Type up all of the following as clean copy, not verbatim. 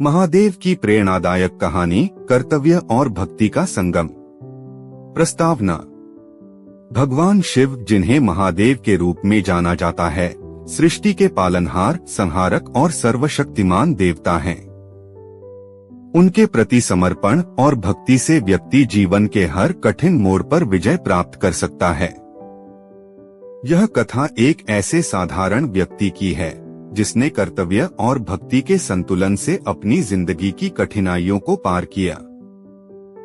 महादेव की प्रेरणादायक कहानी कर्तव्य और भक्ति का संगम। प्रस्तावना। भगवान शिव, जिन्हें महादेव के रूप में जाना जाता है, सृष्टि के पालनहार, संहारक और सर्वशक्तिमान देवता हैं। उनके प्रति समर्पण और भक्ति से व्यक्ति जीवन के हर कठिन मोड़ पर विजय प्राप्त कर सकता है। यह कथा एक ऐसे साधारण व्यक्ति की है जिसने कर्तव्य और भक्ति के संतुलन से अपनी जिंदगी की कठिनाइयों को पार किया।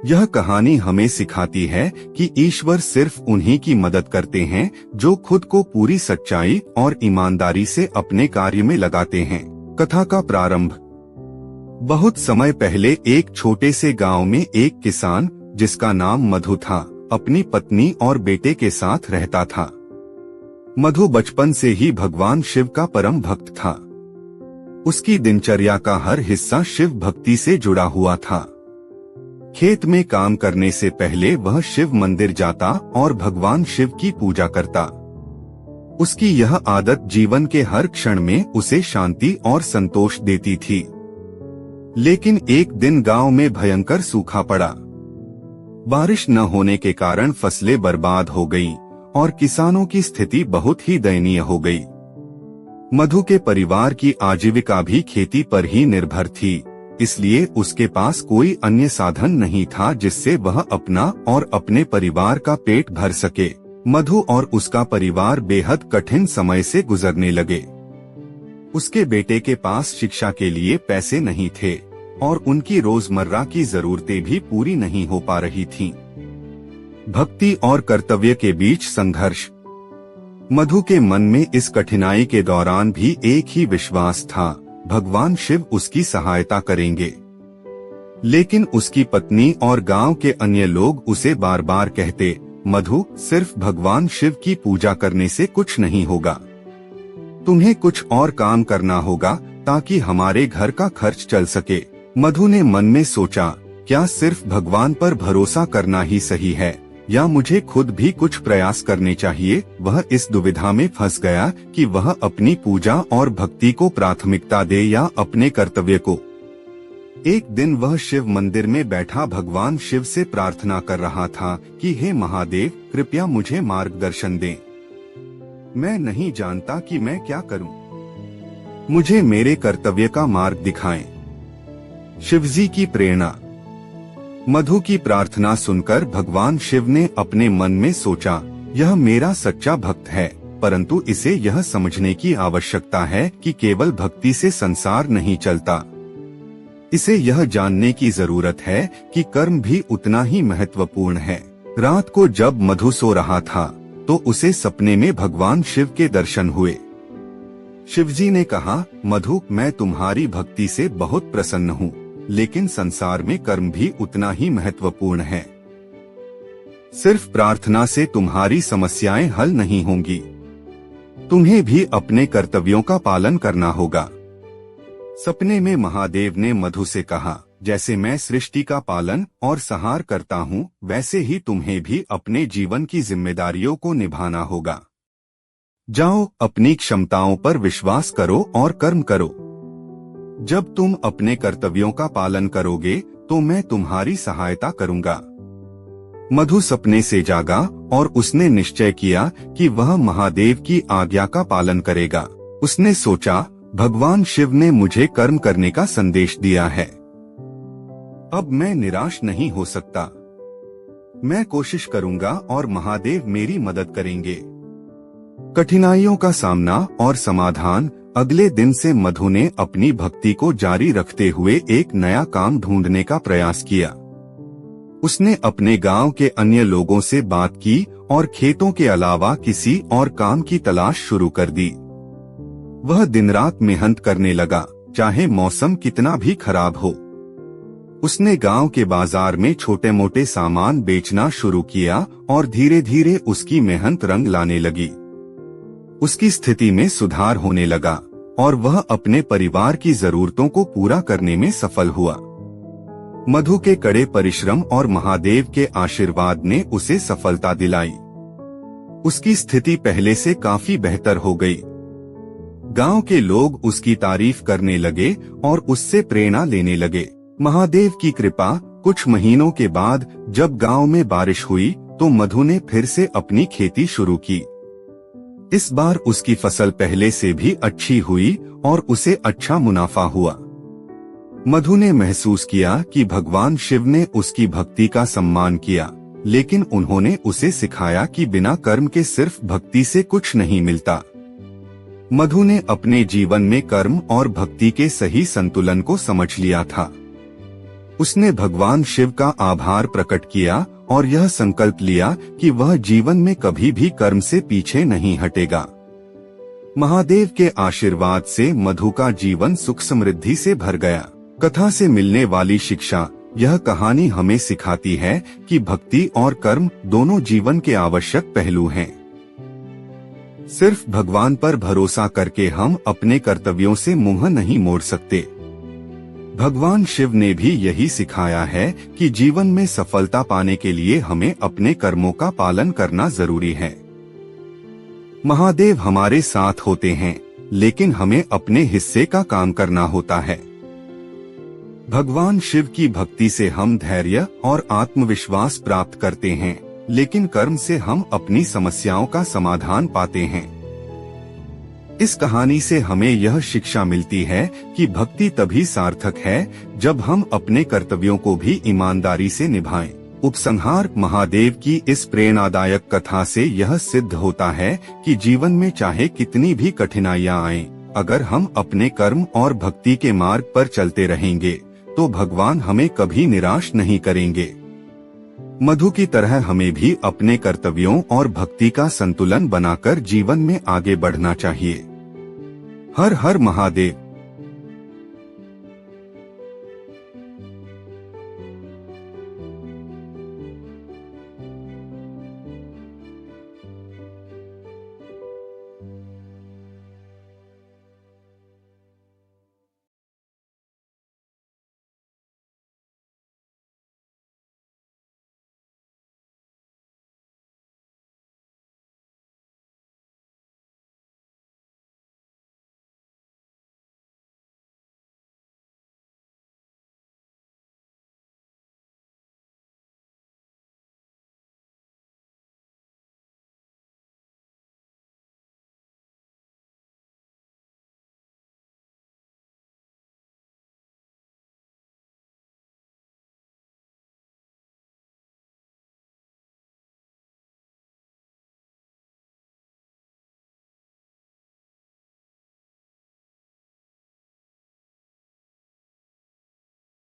यह कहानी हमें सिखाती है कि ईश्वर सिर्फ उन्हीं की मदद करते हैं जो खुद को पूरी सच्चाई और ईमानदारी से अपने कार्य में लगाते हैं। कथा का प्रारंभ। बहुत समय पहले एक छोटे से गांव में एक किसान, जिसका नाम मधु था, अपनी पत्नी और बेटे के साथ रहता था। मधु बचपन से ही भगवान शिव का परम भक्त था। उसकी दिनचर्या का हर हिस्सा शिव भक्ति से जुड़ा हुआ था। खेत में काम करने से पहले वह शिव मंदिर जाता और भगवान शिव की पूजा करता। उसकी यह आदत जीवन के हर क्षण में उसे शांति और संतोष देती थी। लेकिन एक दिन गांव में भयंकर सूखा पड़ा। बारिश न होने के कारण फसलें बर्बाद हो गईं और किसानों की स्थिति बहुत ही दयनीय हो गई। मधु के परिवार की आजीविका भी खेती पर ही निर्भर थी, इसलिए उसके पास कोई अन्य साधन नहीं था जिससे वह अपना और अपने परिवार का पेट भर सके। मधु और उसका परिवार बेहद कठिन समय से गुजरने लगे। उसके बेटे के पास शिक्षा के लिए पैसे नहीं थे और उनकी रोजमर्रा की जरूरतें भी पूरी नहीं हो पा रही थीं। भक्ति और कर्तव्य के बीच संघर्ष। मधु के मन में इस कठिनाई के दौरान भी एक ही विश्वास था, भगवान शिव उसकी सहायता करेंगे। लेकिन उसकी पत्नी और गांव के अन्य लोग उसे बार बार कहते, मधु, सिर्फ भगवान शिव की पूजा करने से कुछ नहीं होगा। तुम्हें कुछ और काम करना होगा ताकि हमारे घर का खर्च चल सके। मधु ने मन में सोचा, क्या सिर्फ भगवान पर भरोसा करना ही सही है या मुझे खुद भी कुछ प्रयास करने चाहिए। वह इस दुविधा में फंस गया कि वह अपनी पूजा और भक्ति को प्राथमिकता दे या अपने कर्तव्य को। एक दिन वह शिव मंदिर में बैठा भगवान शिव से प्रार्थना कर रहा था कि हे महादेव, कृपया मुझे मार्गदर्शन दें। मैं नहीं जानता कि मैं क्या करूं। मुझे मेरे कर्तव्य का मार्ग दिखाएं। शिवजी की प्रेरणा। मधु की प्रार्थना सुनकर भगवान शिव ने अपने मन में सोचा, यह मेरा सच्चा भक्त है, परंतु इसे यह समझने की आवश्यकता है कि केवल भक्ति से संसार नहीं चलता। इसे यह जानने की जरूरत है कि कर्म भी उतना ही महत्वपूर्ण है। रात को जब मधु सो रहा था तो उसे सपने में भगवान शिव के दर्शन हुए। शिवजी ने कहा, मधु, मैं तुम्हारी भक्ति से बहुत प्रसन्न हूँ, लेकिन संसार में कर्म भी उतना ही महत्वपूर्ण है। सिर्फ प्रार्थना से तुम्हारी समस्याएं हल नहीं होंगी। तुम्हें भी अपने कर्तव्यों का पालन करना होगा। सपने में महादेव ने मधु से कहा, जैसे मैं सृष्टि का पालन और संहार करता हूँ, वैसे ही तुम्हें भी अपने जीवन की जिम्मेदारियों को निभाना होगा। जाओ, अपनी क्षमताओं पर विश्वास करो और कर्म करो। जब तुम अपने कर्तव्यों का पालन करोगे तो मैं तुम्हारी सहायता करूंगा। मधु सपने से जागा और उसने निश्चय किया कि वह महादेव की आज्ञा का पालन करेगा। उसने सोचा, भगवान शिव ने मुझे कर्म करने का संदेश दिया है, अब मैं निराश नहीं हो सकता। मैं कोशिश करूंगा और महादेव मेरी मदद करेंगे। कठिनाइयों का सामना और समाधान। अगले दिन से मधु ने अपनी भक्ति को जारी रखते हुए एक नया काम ढूंढने का प्रयास किया। उसने अपने गांव के अन्य लोगों से बात की और खेतों के अलावा किसी और काम की तलाश शुरू कर दी। वह दिन रात मेहनत करने लगा, चाहे मौसम कितना भी खराब हो। उसने गांव के बाजार में छोटे मोटे सामान बेचना शुरू किया और धीरे धीरे उसकी मेहनत रंग लाने लगी। उसकी स्थिति में सुधार होने लगा और वह अपने परिवार की जरूरतों को पूरा करने में सफल हुआ। मधु के कड़े परिश्रम और महादेव के आशीर्वाद ने उसे सफलता दिलाई। उसकी स्थिति पहले से काफी बेहतर हो गई। गांव के लोग उसकी तारीफ करने लगे और उससे प्रेरणा लेने लगे। महादेव की कृपा। कुछ महीनों के बाद जब गांव में बारिश हुई तो मधु ने फिर से अपनी खेती शुरू की। इस बार उसकी फसल पहले से भी अच्छी हुई और उसे अच्छा मुनाफा हुआ। मधु ने महसूस किया कि भगवान शिव ने उसकी भक्ति का सम्मान किया, लेकिन उन्होंने उसे सिखाया कि बिना कर्म के सिर्फ भक्ति से कुछ नहीं मिलता। मधु ने अपने जीवन में कर्म और भक्ति के सही संतुलन को समझ लिया था। उसने भगवान शिव का आभार प्रकट किया और यह संकल्प लिया कि वह जीवन में कभी भी कर्म से पीछे नहीं हटेगा। महादेव के आशीर्वाद से मधु का जीवन सुख समृद्धि से भर गया। कथा से मिलने वाली शिक्षा। यह कहानी हमें सिखाती है कि भक्ति और कर्म दोनों जीवन के आवश्यक पहलू हैं। सिर्फ भगवान पर भरोसा करके हम अपने कर्तव्यों से मुंह नहीं मोड़ सकते। भगवान शिव ने भी यही सिखाया है कि जीवन में सफलता पाने के लिए हमें अपने कर्मों का पालन करना जरूरी है। महादेव हमारे साथ होते हैं, लेकिन हमें अपने हिस्से का काम करना होता है। भगवान शिव की भक्ति से हम धैर्य और आत्मविश्वास प्राप्त करते हैं, लेकिन कर्म से हम अपनी समस्याओं का समाधान पाते हैं। इस कहानी से हमें यह शिक्षा मिलती है कि भक्ति तभी सार्थक है जब हम अपने कर्तव्यों को भी ईमानदारी से निभाएं। उपसंहार। महादेव की इस प्रेरणादायक कथा से यह सिद्ध होता है कि जीवन में चाहे कितनी भी कठिनाइयां आएं, अगर हम अपने कर्म और भक्ति के मार्ग पर चलते रहेंगे तो भगवान हमें कभी निराश नहीं करेंगे। मधु की तरह हमें भी अपने कर्तव्यों और भक्ति का संतुलन बनाकर जीवन में आगे बढ़ना चाहिए। हर हर महादेव।